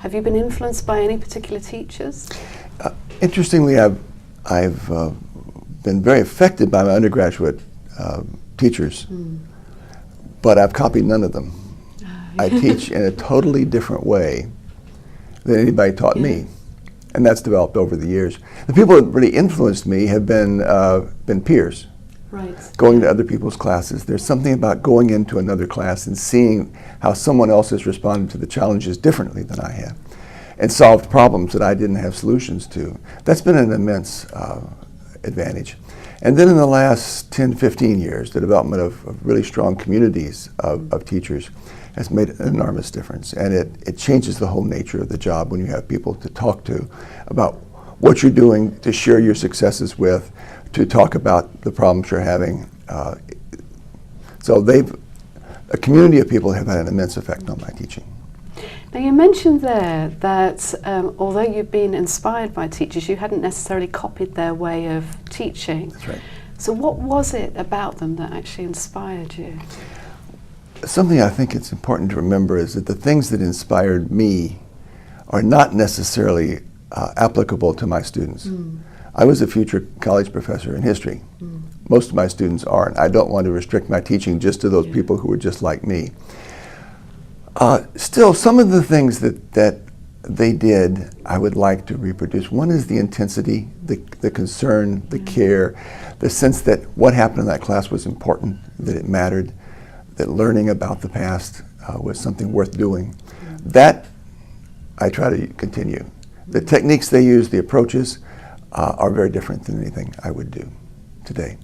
Have you been influenced by any particular teachers? Interestingly, I've been very affected by my undergraduate teachers, but I've copied none of them. I teach in a totally different way than anybody taught me, and that's developed over the years. The people that really influenced me have been peers. Right. Going to other people's classes. There's something about going into another class and seeing how someone else has responded to the challenges differently than I have, and solved problems that I didn't have solutions to. That's been an immense advantage. And then in the last 10, 15 years, the development of really strong communities of teachers has made an enormous difference. And it changes the whole nature of the job when you have people to talk to about what you're doing, to share your successes with, to talk about the problems you're having. So a community of people have had an immense effect on my teaching. Now you mentioned there that although you've been inspired by teachers, you hadn't necessarily copied their way of teaching. That's right. So what was it about them that actually inspired you? Something I think it's important to remember is that the things that inspired me are not necessarily applicable to my students. I was a future college professor in history. Most of my students aren't. I don't want to restrict my teaching just to those people who are just like me. Still, some of the things that they did, I would like to reproduce. One is the intensity, the concern, the care, the sense that what happened in that class was important, that it mattered, that learning about the past was something worth doing. That I try to continue. The techniques they use, the approaches, are very different than anything I would do today.